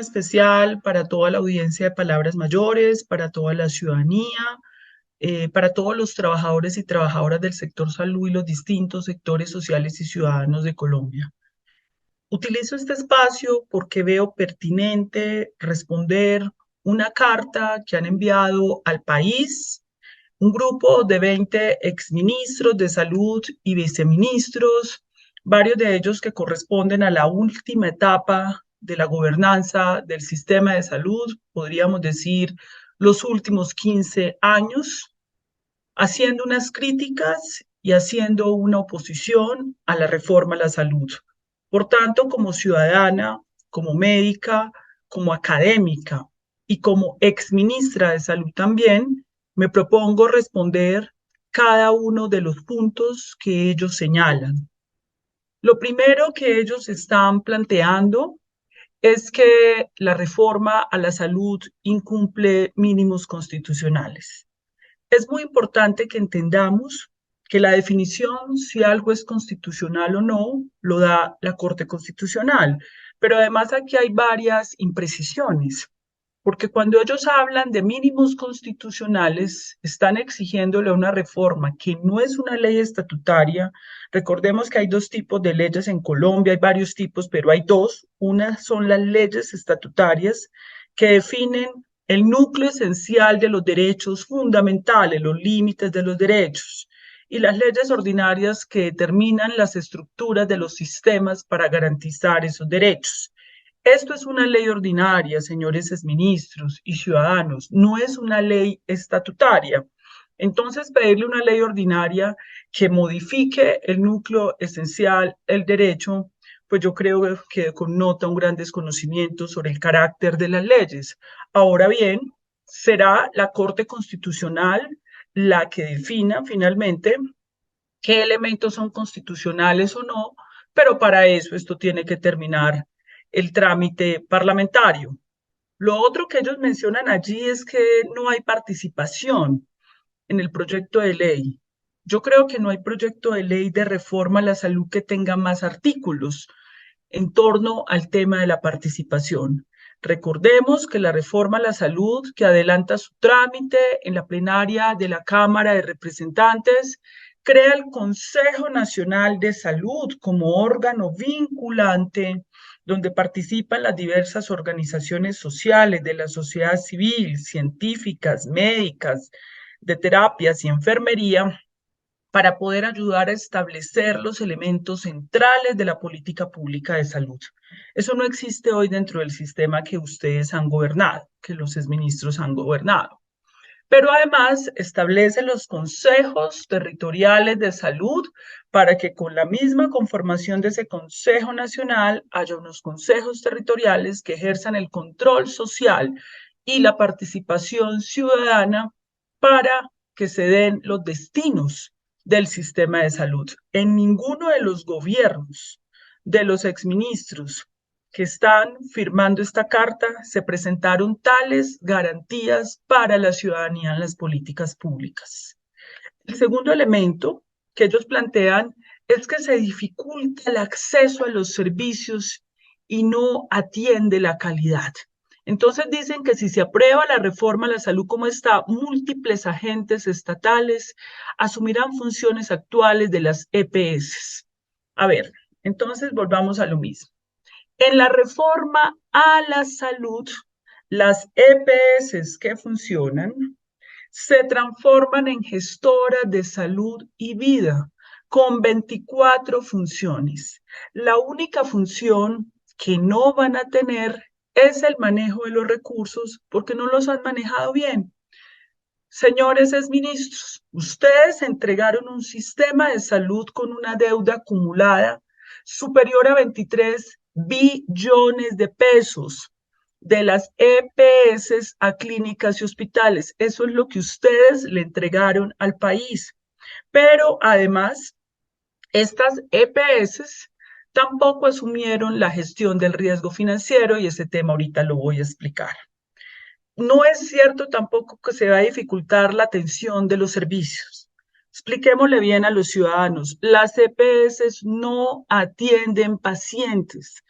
especial para toda la audiencia de Palabras Mayores, para toda la ciudadanía, para todos los trabajadores y trabajadoras del sector salud y los distintos sectores sociales y ciudadanos de Colombia. Utilizo este espacio porque veo pertinente responder una carta que han enviado al país un grupo de 20 exministros de salud y viceministros, varios de ellos que corresponden a la última etapa de la gobernanza del sistema de salud, podríamos decir los últimos 15 años, haciendo unas críticas y haciendo una oposición a la reforma a la salud. Por tanto, como ciudadana, como médica, como académica y como exministra de salud también, me propongo responder cada uno de los puntos que ellos señalan. Lo primero que ellos están planteando es que la reforma a la salud incumple mínimos constitucionales. Es muy importante que entendamos que la definición si algo es constitucional o no lo da la Corte Constitucional, pero además aquí hay varias imprecisiones, porque cuando ellos hablan de mínimos constitucionales, están exigiéndole una reforma que no es una ley estatutaria. Recordemos que hay dos tipos de leyes en Colombia, hay varios tipos, pero hay dos. Una son las leyes estatutarias que definen el núcleo esencial de los derechos fundamentales, los límites de los derechos, y las leyes ordinarias que determinan las estructuras de los sistemas para garantizar esos derechos. Esto es una ley ordinaria, señores exministros y ciudadanos, no es una ley estatutaria. Entonces, pedirle una ley ordinaria que modifique el núcleo esencial, el derecho, pues yo creo que connota un gran desconocimiento sobre el carácter de las leyes. Ahora bien, será la Corte Constitucional la que defina finalmente qué elementos son constitucionales o no, pero para eso esto tiene que terminar el trámite parlamentario. Lo otro que ellos mencionan allí es que no hay participación en el proyecto de ley. Yo creo que no hay proyecto de ley de reforma a la salud que tenga más artículos en torno al tema de la participación. Recordemos que la reforma a la salud que adelanta su trámite en la plenaria de la Cámara de Representantes crea el Consejo Nacional de Salud como órgano vinculante donde participan las diversas organizaciones sociales de la sociedad civil, científicas, médicas, de terapias y enfermería, para poder ayudar a establecer los elementos centrales de la política pública de salud. Eso no existe hoy dentro del sistema que ustedes han gobernado, que los exministros han gobernado. Pero además establece los consejos territoriales de salud para que con la misma conformación de ese Consejo Nacional haya unos consejos territoriales que ejerzan el control social y la participación ciudadana para que se den los destinos del sistema de salud. En ninguno de los gobiernos de los exministros que están firmando esta carta se presentaron tales garantías para la ciudadanía en las políticas públicas. El segundo elemento que ellos plantean es que se dificulta el acceso a los servicios y no atiende la calidad. Entonces dicen que si se aprueba la reforma a la salud como está, múltiples agentes estatales asumirán funciones actuales de las EPS. A ver, entonces volvamos a lo mismo. En la reforma a la salud, las EPS que funcionan se transforman en gestoras de salud y vida con 24 funciones. La única función que no van a tener es el manejo de los recursos porque no los han manejado bien. Señores exministros, ustedes entregaron un sistema de salud con una deuda acumulada superior a 23 billones de pesos de las EPS a clínicas y hospitales. Eso es lo que ustedes le entregaron al país. Pero además, estas EPS tampoco asumieron la gestión del riesgo financiero y ese tema ahorita lo voy a explicar. No es cierto tampoco que se va a dificultar la atención de los servicios. Expliquémosle bien a los ciudadanos, las EPS no atienden pacientes.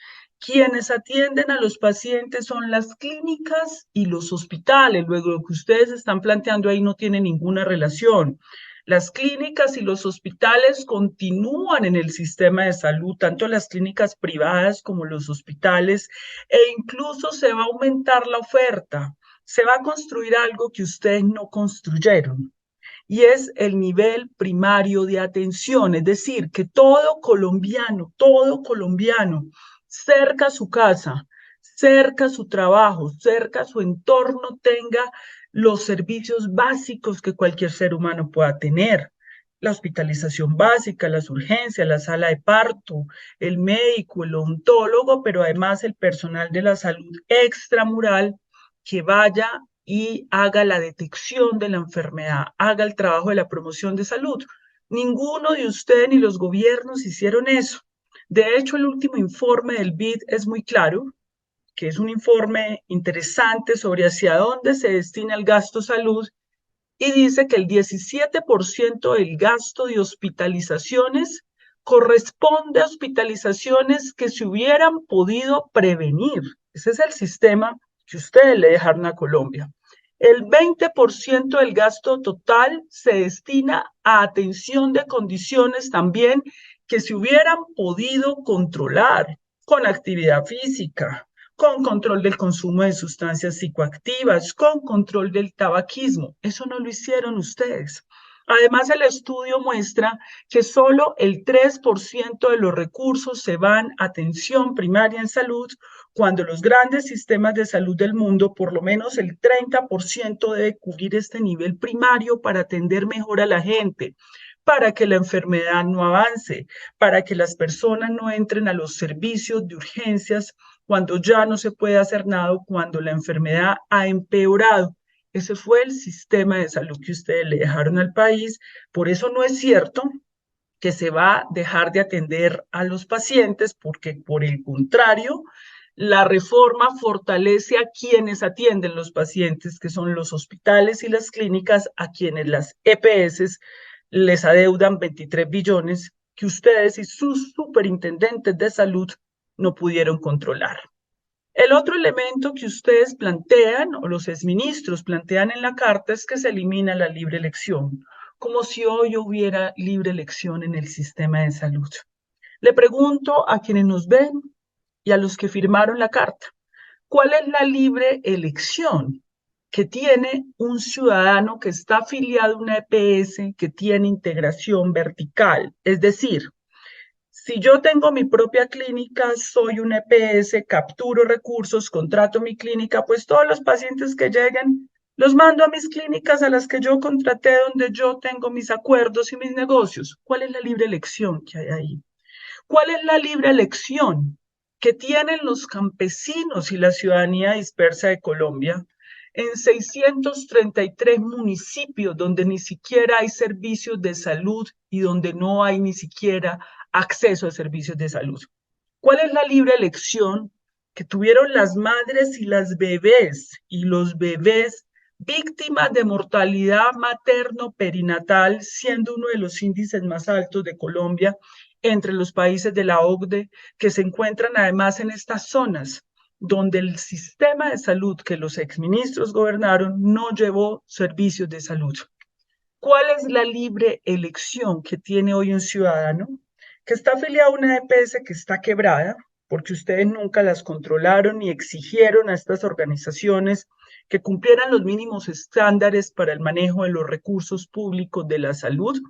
Quienes atienden a los pacientes son las clínicas y los hospitales. Luego, lo que ustedes están planteando ahí no tiene ninguna relación. Las clínicas y los hospitales continúan en el sistema de salud, tanto las clínicas privadas como los hospitales, e incluso se va a aumentar la oferta. Se va a construir algo que ustedes no construyeron, y es el nivel primario de atención, es decir, que todo colombiano, cerca a su casa, cerca a su trabajo, cerca a su entorno, tenga los servicios básicos que cualquier ser humano pueda tener. La hospitalización básica, las urgencias, la sala de parto, el médico, el odontólogo, pero además el personal de la salud extramural que vaya y haga la detección de la enfermedad, haga el trabajo de la promoción de salud. Ninguno de ustedes ni los gobiernos hicieron eso. De hecho, el último informe del BID es muy claro, que es un informe interesante sobre hacia dónde se destina el gasto salud, y dice que el 17% del gasto de hospitalizaciones corresponde a hospitalizaciones que se hubieran podido prevenir. Ese es el sistema que ustedes le dejaron a Colombia. El 20% del gasto total se destina a atención de condiciones también que se hubieran podido controlar con actividad física, con control del consumo de sustancias psicoactivas, con control del tabaquismo. Eso no lo hicieron ustedes. Además, el estudio muestra que solo el 3% de los recursos se van a atención primaria en salud, cuando los grandes sistemas de salud del mundo, por lo menos el 30% debe cubrir este nivel primario para atender mejor a la gente, para que la enfermedad no avance, para que las personas no entren a los servicios de urgencias cuando ya no se puede hacer nada, cuando la enfermedad ha empeorado. Ese fue el sistema de salud que ustedes le dejaron al país. Por eso no es cierto que se va a dejar de atender a los pacientes, porque por el contrario, la reforma fortalece a quienes atienden los pacientes, que son los hospitales y las clínicas, a quienes las EPS les adeudan 23 billones que ustedes y sus superintendentes de salud no pudieron controlar. El otro elemento que ustedes plantean, o los exministros plantean en la carta, es que se elimina la libre elección, como si hoy hubiera libre elección en el sistema de salud. Le pregunto a quienes nos ven y a los que firmaron la carta, ¿cuál es la libre elección que tiene un ciudadano que está afiliado a una EPS que tiene integración vertical? Es decir, si yo tengo mi propia clínica, soy un EPS, capturo recursos, contrato mi clínica, pues todos los pacientes que lleguen los mando a mis clínicas a las que yo contraté, donde yo tengo mis acuerdos y mis negocios. ¿Cuál es la libre elección que hay ahí? ¿Cuál es la libre elección que tienen los campesinos y la ciudadanía dispersa de Colombia en 633 municipios donde ni siquiera hay servicios de salud y donde no hay ni siquiera acceso a servicios de salud? ¿Cuál es la libre elección que tuvieron las madres y las bebés y los bebés víctimas de mortalidad materno-perinatal, siendo uno de los índices más altos de Colombia entre los países de la OCDE, que se encuentran además en estas zonas donde el sistema de salud que los exministros gobernaron no llevó servicios de salud? ¿Cuál es la libre elección que tiene hoy un ciudadano que está afiliado a una EPS que está quebrada, porque ustedes nunca las controlaron ni exigieron a estas organizaciones que cumplieran los mínimos estándares para el manejo de los recursos públicos de la salud,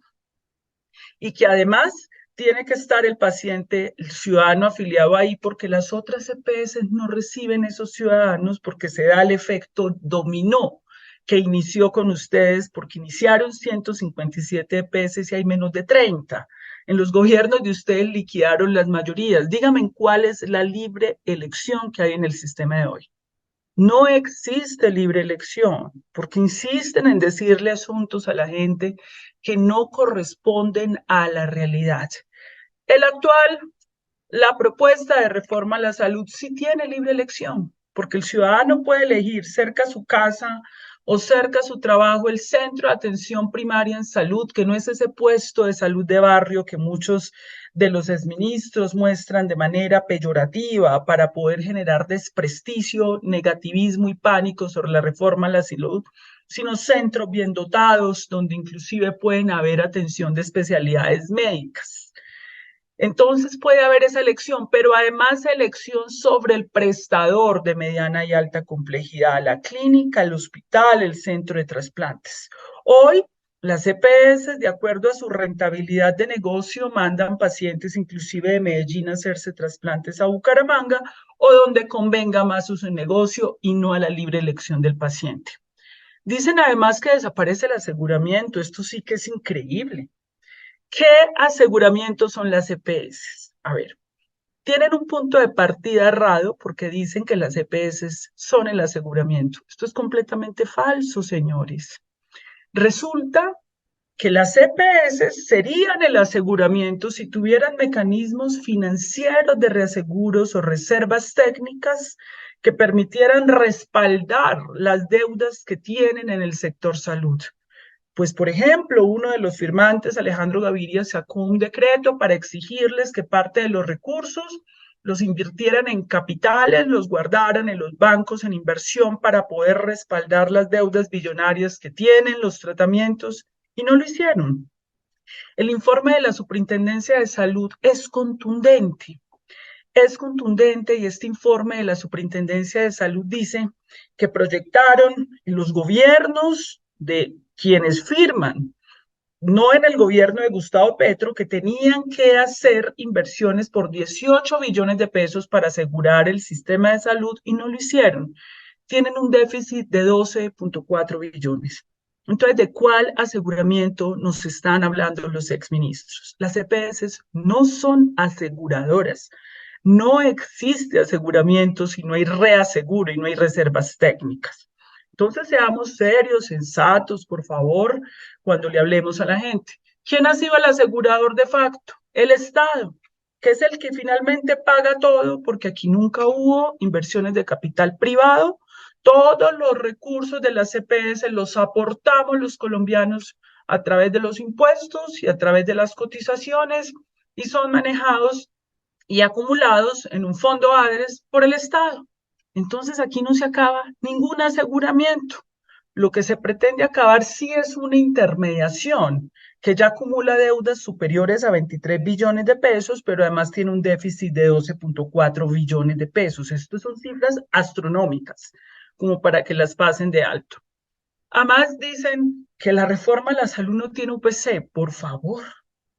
y que además tiene que estar el paciente, el ciudadano afiliado ahí, porque las otras EPS no reciben esos ciudadanos, porque se da el efecto dominó que inició con ustedes, porque iniciaron 157 EPS y hay menos de 30? En los gobiernos de ustedes liquidaron las mayorías. Dígame cuál es la libre elección que hay en el sistema de hoy. No existe libre elección, porque insisten en decirle asuntos a la gente que no corresponden a la realidad. La propuesta de reforma a la salud sí tiene libre elección, porque el ciudadano puede elegir cerca a su casa o cerca a su trabajo el centro de atención primaria en salud, que no es ese puesto de salud de barrio que muchos de los exministros muestran de manera peyorativa para poder generar desprestigio, negativismo y pánico sobre la reforma a la salud, sino centros bien dotados donde inclusive pueden haber atención de especialidades médicas. Entonces puede haber esa elección, pero además elección sobre el prestador de mediana y alta complejidad, la clínica, el hospital, el centro de trasplantes. Hoy, las EPS, de acuerdo a su rentabilidad de negocio, mandan pacientes inclusive de Medellín a hacerse trasplantes a Bucaramanga o donde convenga más su negocio y no a la libre elección del paciente. Dicen además que desaparece el aseguramiento. Esto sí que es increíble. ¿Qué aseguramientos son las EPS? A ver, tienen un punto de partida errado porque dicen que las EPS son el aseguramiento. Esto es completamente falso, señores. Resulta que las EPS serían el aseguramiento si tuvieran mecanismos financieros de reaseguros o reservas técnicas que permitieran respaldar las deudas que tienen en el sector salud. Pues, por ejemplo, uno de los firmantes, Alejandro Gaviria, sacó un decreto para exigirles que parte de los recursos los invirtieran en capitales, los guardaran en los bancos en inversión para poder respaldar las deudas billonarias que tienen, los tratamientos, y no lo hicieron. El informe de la Superintendencia de Salud es contundente y este informe de la Superintendencia de Salud dice que proyectaron en los gobiernos de quienes firman, no en el gobierno de Gustavo Petro, que tenían que hacer inversiones por 18 billones de pesos para asegurar el sistema de salud y no lo hicieron. Tienen un déficit de 12.4 billones. Entonces, ¿de cuál aseguramiento nos están hablando los exministros? Las EPS no son aseguradoras. No existe aseguramiento si no hay reaseguro y no hay reservas técnicas. Entonces, seamos serios, sensatos, por favor, cuando le hablemos a la gente. ¿Quién ha sido el asegurador de facto? El Estado, que es el que finalmente paga todo, porque aquí nunca hubo inversiones de capital privado. Todos los recursos de la CPS los aportamos los colombianos a través de los impuestos y a través de las cotizaciones y son manejados y acumulados en un fondo ADRES por el Estado. Entonces aquí no se acaba ningún aseguramiento. Lo que se pretende acabar sí es una intermediación que ya acumula deudas superiores a 23 billones de pesos, pero además tiene un déficit de 12.4 billones de pesos. Estas son cifras astronómicas, como para que las pasen de alto. Además dicen que la reforma a la salud no tiene UPC. Por favor,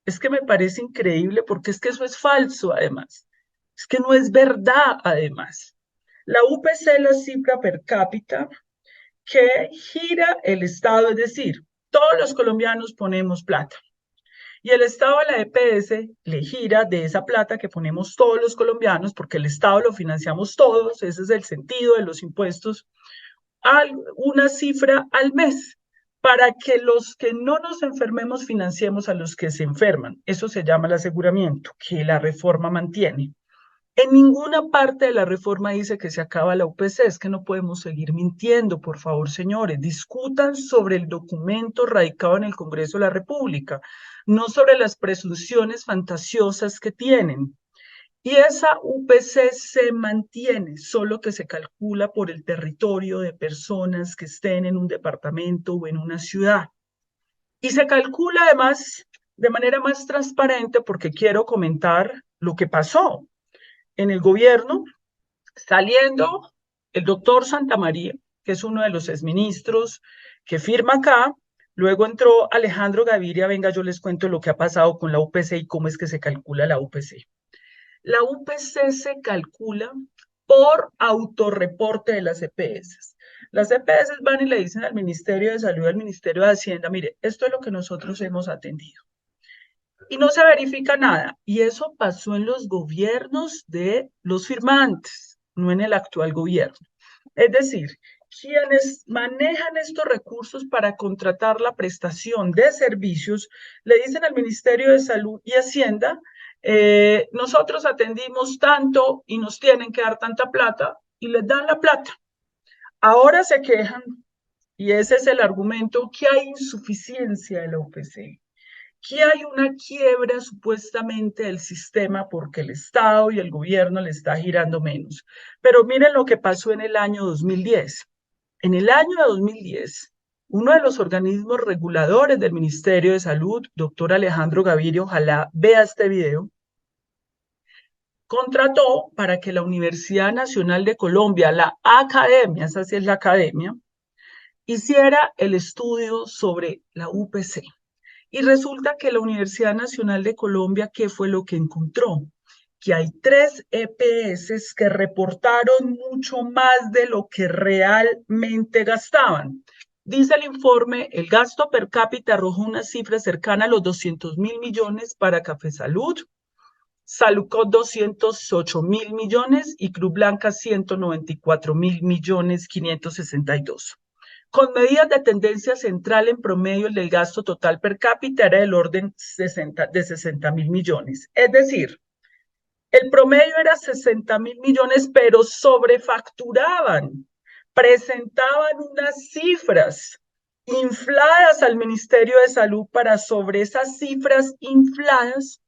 es que me parece increíble porque es que eso es falso además. Es que no es verdad además. La UPC es la cifra per cápita que gira el Estado, es decir, todos los colombianos ponemos plata. Y el Estado a la EPS le gira de esa plata que ponemos todos los colombianos, porque el Estado lo financiamos todos, ese es el sentido de los impuestos, una cifra al mes para que los que no nos enfermemos financiemos a los que se enferman. Eso se llama el aseguramiento, que la reforma mantiene. En ninguna parte de la reforma dice que se acaba la UPC, es que no podemos seguir mintiendo, por favor, señores. Discutan sobre el documento radicado en el Congreso de la República, no sobre las presunciones fantasiosas que tienen. Y esa UPC se mantiene, solo que se calcula por el territorio de personas que estén en un departamento o en una ciudad. Y se calcula además de manera más transparente porque quiero comentar lo que pasó en el gobierno, saliendo el doctor Santamaría, que es uno de los exministros que firma acá, luego entró Alejandro Gaviria, venga, yo les cuento lo que ha pasado con la UPC y cómo es que se calcula la UPC. La UPC se calcula por autorreporte de las EPS. Las EPS van y le dicen al Ministerio de Salud, al Ministerio de Hacienda, mire, esto es lo que nosotros hemos atendido. Y no se verifica nada. Y eso pasó en los gobiernos de los firmantes, no en el actual gobierno. Es decir, quienes manejan estos recursos para contratar la prestación de servicios le dicen al Ministerio de Salud y Hacienda, nosotros atendimos tanto y nos tienen que dar tanta plata y les dan la plata. Ahora se quejan Y ese es el argumento, que hay insuficiencia de la UPC, que hay una quiebra supuestamente del sistema porque el Estado y el gobierno le está girando menos. Pero miren lo que pasó en el año 2010. En el año 2010, uno de los organismos reguladores del Ministerio de Salud, doctor Alejandro Gaviria, ojalá vea este video, contrató para que la Universidad Nacional de Colombia, la academia, esa sí es la academia, hiciera el estudio sobre la UPC. Y resulta que la Universidad Nacional de Colombia, ¿qué fue lo que encontró? Que hay 3 EPS que reportaron mucho más de lo que realmente gastaban. Dice el informe, el gasto per cápita arrojó una cifra cercana a los 200.000 millones para Café Salud, Salucot 208.000 millones y Cruz Blanca 194.000 millones 562. Con medidas de tendencia central, en promedio, el del gasto total per cápita era del orden de 60.000 millones. Es decir, el promedio era 60.000 millones, pero sobrefacturaban, presentaban unas cifras infladas al Ministerio de Salud para sobre esas cifras infladas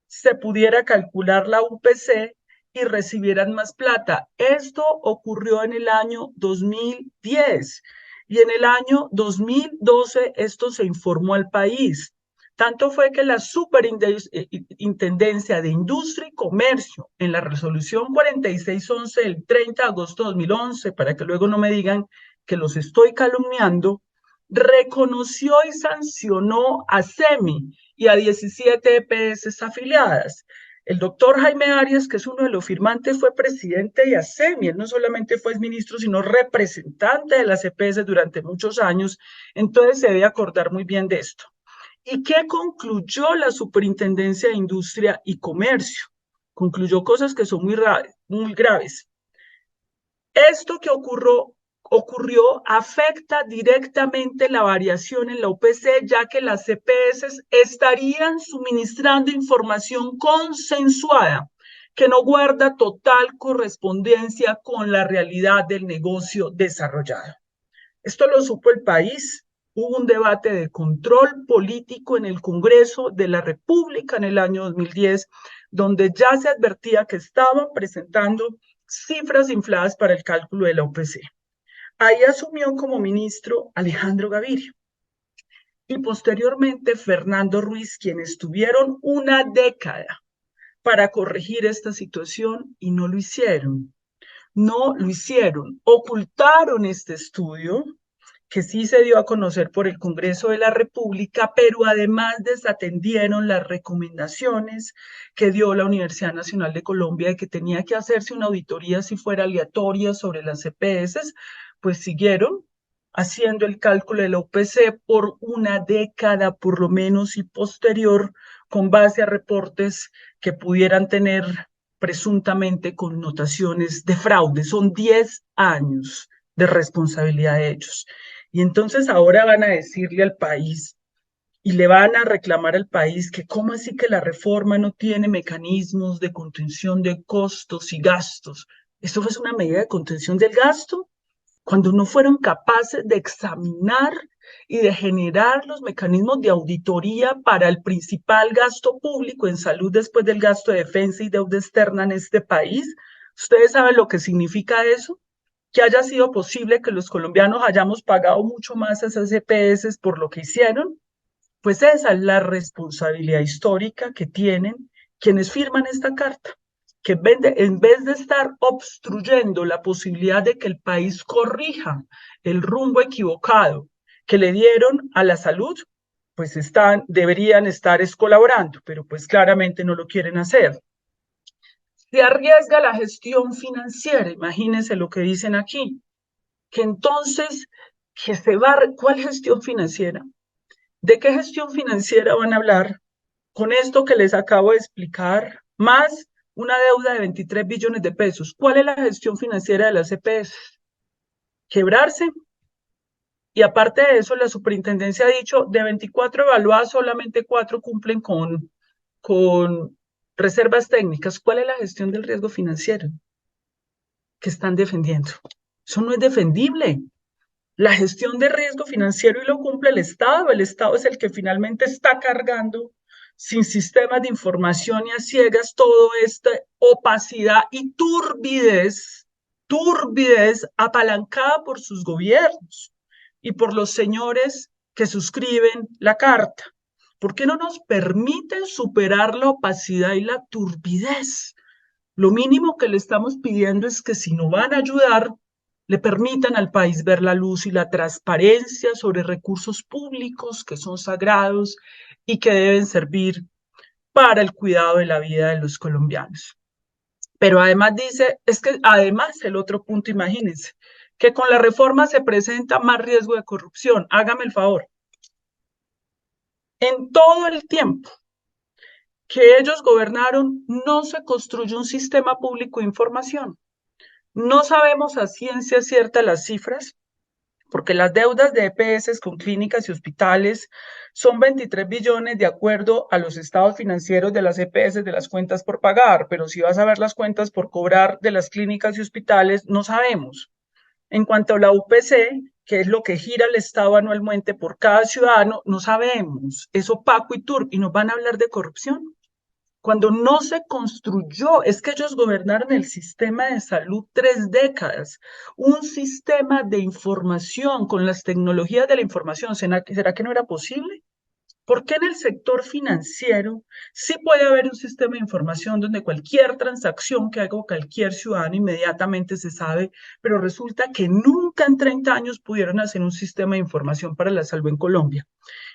se pudiera calcular la UPC y recibieran más plata. Esto ocurrió en el año 2010 y en el año 2012 esto se informó al país. Tanto fue que la Superintendencia de Industria y Comercio, en la resolución 4611 del 30 de agosto de 2011, para que luego no me digan que los estoy calumniando, reconoció y sancionó a SEMI y a 17 EPS afiliadas. El doctor Jaime Arias, que es uno de los firmantes, fue presidente de ASEMI. Él no solamente fue ministro, sino representante de las EPS durante muchos años. Entonces se debe acordar muy bien de esto. ¿Y qué concluyó la Superintendencia de Industria y Comercio? Concluyó cosas que son muy graves. Esto que ocurrió afecta directamente la variación en la UPC, ya que las CPS estarían suministrando información consensuada que no guarda total correspondencia con la realidad del negocio desarrollado. Esto lo supo el país. Hubo un debate de control político en el Congreso de la República en el año 2010, donde ya se advertía que estaban presentando cifras infladas para el cálculo de la UPC. Ahí asumió como ministro Alejandro Gaviria y posteriormente Fernando Ruiz, quienes tuvieron una década para corregir esta situación y no lo hicieron. No lo hicieron, ocultaron este estudio que sí se dio a conocer por el Congreso de la República, pero además desatendieron las recomendaciones que dio la Universidad Nacional de Colombia de que tenía que hacerse una auditoría si fuera aleatoria sobre las EPS, pues siguieron haciendo el cálculo de la UPC por una década por lo menos y posterior con base a reportes que pudieran tener presuntamente connotaciones de fraude. Son 10 años de responsabilidad de ellos. Y entonces ahora van a decirle al país y le van a reclamar al país que cómo así que la reforma no tiene mecanismos de contención de costos y gastos. ¿Esto fue una medida de contención del gasto? Cuando no fueron capaces de examinar y de generar los mecanismos de auditoría para el principal gasto público en salud después del gasto de defensa y deuda externa en este país. ¿Ustedes saben lo que significa eso? Que haya sido posible que los colombianos hayamos pagado mucho más a esas EPS por lo que hicieron. Pues esa es la responsabilidad histórica que tienen quienes firman esta carta, que en vez de estar obstruyendo la posibilidad de que el país corrija el rumbo equivocado que le dieron a la salud, pues deberían estar colaborando, pero pues claramente no lo quieren hacer. Se arriesga la gestión financiera, imagínense lo que dicen aquí, que entonces, ¿cuál gestión financiera? ¿De qué gestión financiera van a hablar con esto que les acabo de explicar, más una deuda de 23 billones de pesos? ¿Cuál es la gestión financiera de las CPS? Quebrarse. Y aparte de eso, la superintendencia ha dicho, de 24 evaluadas, solamente 4 cumplen con reservas técnicas. ¿Cuál es la gestión del riesgo financiero que están defendiendo? Eso no es defendible. La gestión de riesgo financiero y lo cumple el Estado es el que finalmente está cargando sin sistemas de información y a ciegas toda esta opacidad y turbidez apalancada por sus gobiernos y por los señores que suscriben la carta. ¿Por qué no nos permiten superar la opacidad y la turbidez? Lo mínimo que le estamos pidiendo es que si no van a ayudar, le permitan al país ver la luz y la transparencia sobre recursos públicos que son sagrados y que deben servir para el cuidado de la vida de los colombianos. Pero además dice, es que además el otro punto, imagínense, que con la reforma se presenta más riesgo de corrupción. Hágame el favor. En todo el tiempo que ellos gobernaron, no se construyó un sistema público de información. No sabemos a ciencia cierta las cifras, porque las deudas de EPS con clínicas y hospitales son 23 billones de acuerdo a los estados financieros de las EPS de las cuentas por pagar, pero si vas a ver las cuentas por cobrar de las clínicas y hospitales, no sabemos. En cuanto a la UPC, que es lo que gira el Estado anualmente por cada ciudadano, no sabemos. Es opaco y turbio. ¿Y nos van a hablar de corrupción? Cuando no se construyó, es que ellos gobernaron el sistema de salud 3 décadas, un sistema de información con las tecnologías de la información. ¿Será que no era posible? ¿Por qué en el sector financiero sí puede haber un sistema de información donde cualquier transacción que haga cualquier ciudadano inmediatamente se sabe, pero resulta que nunca en 30 años pudieron hacer un sistema de información para la salud en Colombia?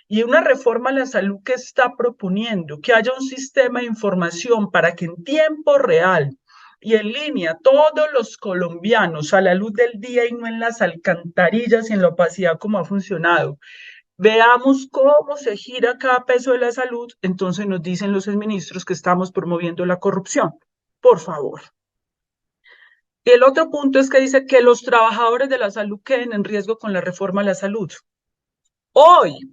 Y una reforma a la salud que está proponiendo que haya un sistema de información para que en tiempo real y en línea todos los colombianos a la luz del día y no en las alcantarillas y en la opacidad como ha funcionado, veamos cómo se gira cada peso de la salud, entonces nos dicen los exministros que estamos promoviendo la corrupción. Por favor. Y el otro punto es que dice que los trabajadores de la salud queden en riesgo con la reforma a la salud. Hoy,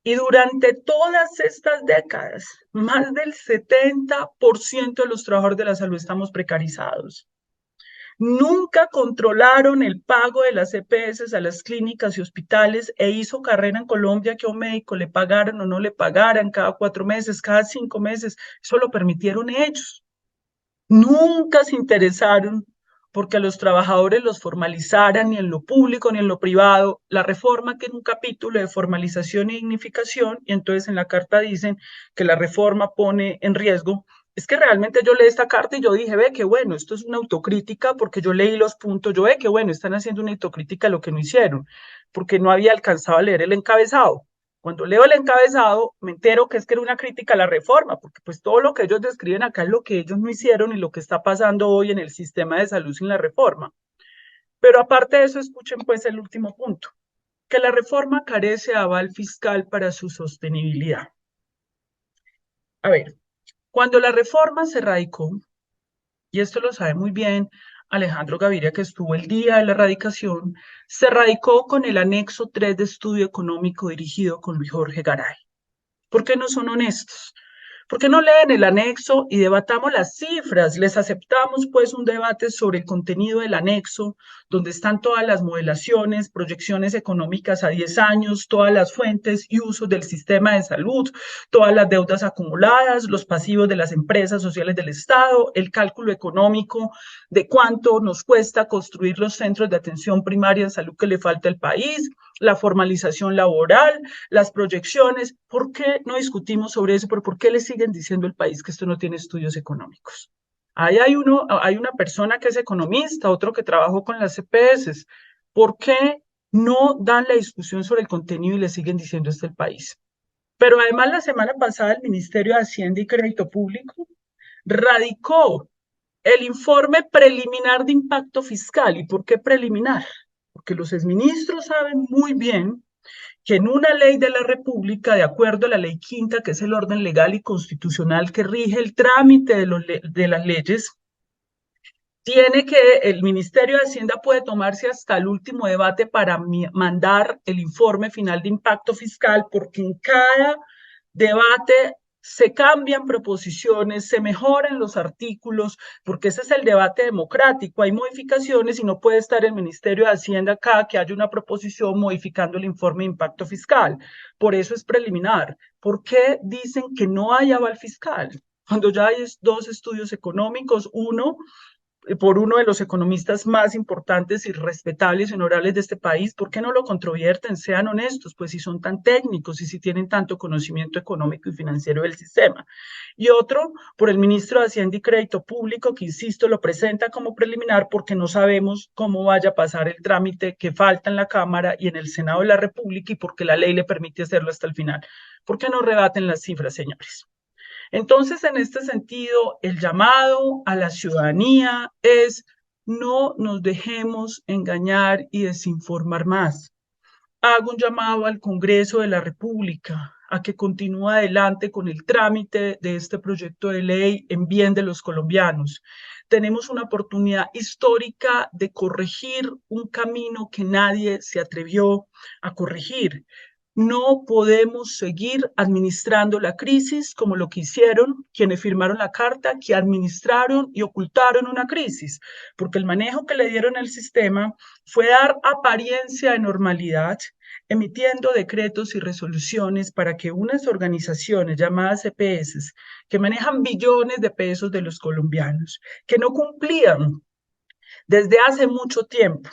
y durante todas estas décadas, más del 70% de los trabajadores de la salud estamos precarizados. Nunca controlaron el pago de las EPS a las clínicas y hospitales e hizo carrera en Colombia que a un médico le pagaran o no le pagaran cada 4 meses, cada 5 meses. Eso lo permitieron ellos. Nunca se interesaron porque a los trabajadores los formalizaran ni en lo público ni en lo privado. La reforma tiene un capítulo de formalización y dignificación y entonces en la carta dicen que la reforma pone en riesgo. Es que realmente yo leí esta carta y yo dije, ve, qué bueno, esto es una autocrítica porque yo leí los puntos, yo ve, qué bueno, están haciendo una autocrítica de lo que no hicieron, porque no había alcanzado a leer el encabezado. Cuando leo el encabezado, me entero que es que era una crítica a la reforma, porque pues todo lo que ellos describen acá es lo que ellos no hicieron y lo que está pasando hoy en el sistema de salud sin la reforma. Pero aparte de eso, escuchen pues el último punto, que la reforma carece de aval fiscal para su sostenibilidad. A ver, cuando la reforma se radicó, y esto lo sabe muy bien Alejandro Gaviria, que estuvo el día de la radicación, se radicó con el anexo 3 de estudio económico dirigido con Luis Jorge Garay. ¿Por qué no son honestos? ¿Por qué no leen el anexo y debatamos las cifras? Les aceptamos pues un debate sobre el contenido del anexo, donde están todas las modelaciones, proyecciones económicas a 10 años, todas las fuentes y usos del sistema de salud, todas las deudas acumuladas, los pasivos de las empresas sociales del Estado, el cálculo económico de cuánto nos cuesta construir los centros de atención primaria en salud que le falta al país, la formalización laboral, las proyecciones. ¿Por qué no discutimos sobre eso? ¿Pero por qué le siguen diciendo al país que esto no tiene estudios económicos? Ahí hay una persona que es economista, otro que trabajó con las CPS. ¿Por qué no dan la discusión sobre el contenido y le siguen diciendo esto al país? Pero además la semana pasada el Ministerio de Hacienda y Crédito Público radicó el informe preliminar de impacto fiscal. ¿Y por qué preliminar? Porque los exministros saben muy bien que en una ley de la República, de acuerdo a la ley quinta, que es el orden legal y constitucional que rige el trámite de las leyes, tiene que el Ministerio de Hacienda puede tomarse hasta el último debate para mandar el informe final de impacto fiscal, porque en cada debate se cambian proposiciones, se mejoran los artículos, porque ese es el debate democrático. Hay modificaciones y no puede estar el Ministerio de Hacienda acá que haya una proposición modificando el informe de impacto fiscal. Por eso es preliminar. ¿Por qué dicen que no hay aval fiscal? Cuando ya hay dos estudios económicos, uno por uno de los economistas más importantes y respetables y honorables de este país, ¿por qué no lo controvierten? Sean honestos, pues si son tan técnicos y si tienen tanto conocimiento económico y financiero del sistema. Y otro, por el ministro de Hacienda y Crédito Público, que insisto, lo presenta como preliminar porque no sabemos cómo vaya a pasar el trámite que falta en la Cámara y en el Senado de la República y porque la ley le permite hacerlo hasta el final. ¿Por qué no rebaten las cifras, señores? Entonces, en este sentido, el llamado a la ciudadanía es no nos dejemos engañar y desinformar más. Hago un llamado al Congreso de la República a que continúe adelante con el trámite de este proyecto de ley en bien de los colombianos. Tenemos una oportunidad histórica de corregir un camino que nadie se atrevió a corregir. No podemos seguir administrando la crisis como lo que hicieron quienes firmaron la carta, que administraron y ocultaron una crisis, porque el manejo que le dieron al sistema fue dar apariencia de normalidad, emitiendo decretos y resoluciones para que unas organizaciones llamadas EPS, que manejan billones de pesos de los colombianos, que no cumplían desde hace mucho tiempo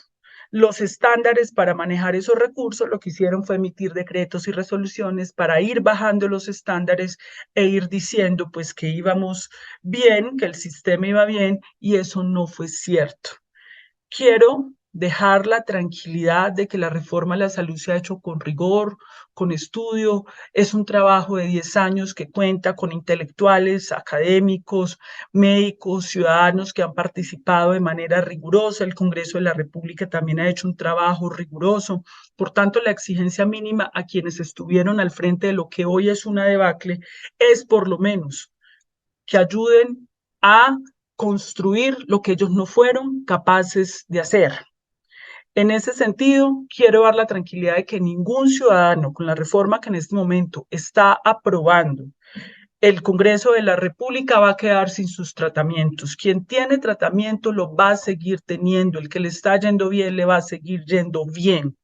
los estándares para manejar esos recursos, lo que hicieron fue emitir decretos y resoluciones para ir bajando los estándares e ir diciendo pues que íbamos bien, que el sistema iba bien, y eso no fue cierto. Quiero dejar la tranquilidad de que la reforma a la salud se ha hecho con rigor, con estudio. Es un trabajo de 10 años que cuenta con intelectuales, académicos, médicos, ciudadanos que han participado de manera rigurosa. El Congreso de la República también ha hecho un trabajo riguroso. Por tanto, la exigencia mínima a quienes estuvieron al frente de lo que hoy es una debacle es por lo menos que ayuden a construir lo que ellos no fueron capaces de hacer. En ese sentido, quiero dar la tranquilidad de que ningún ciudadano con la reforma que en este momento está aprobando el Congreso de la República va a quedar sin sus tratamientos. Quien tiene tratamiento lo va a seguir teniendo. El que le está yendo bien le va a seguir yendo bien.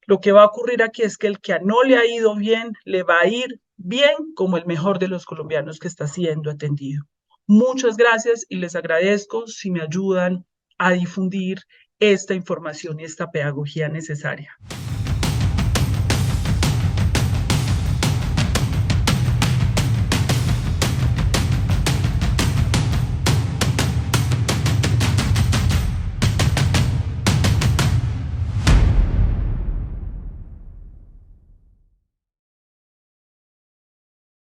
Lo que va a ocurrir aquí es que el que no le ha ido bien, le va a ir bien como el mejor de los colombianos que está siendo atendido. Muchas gracias y les agradezco si me ayudan a difundir esta información y esta pedagogía necesaria.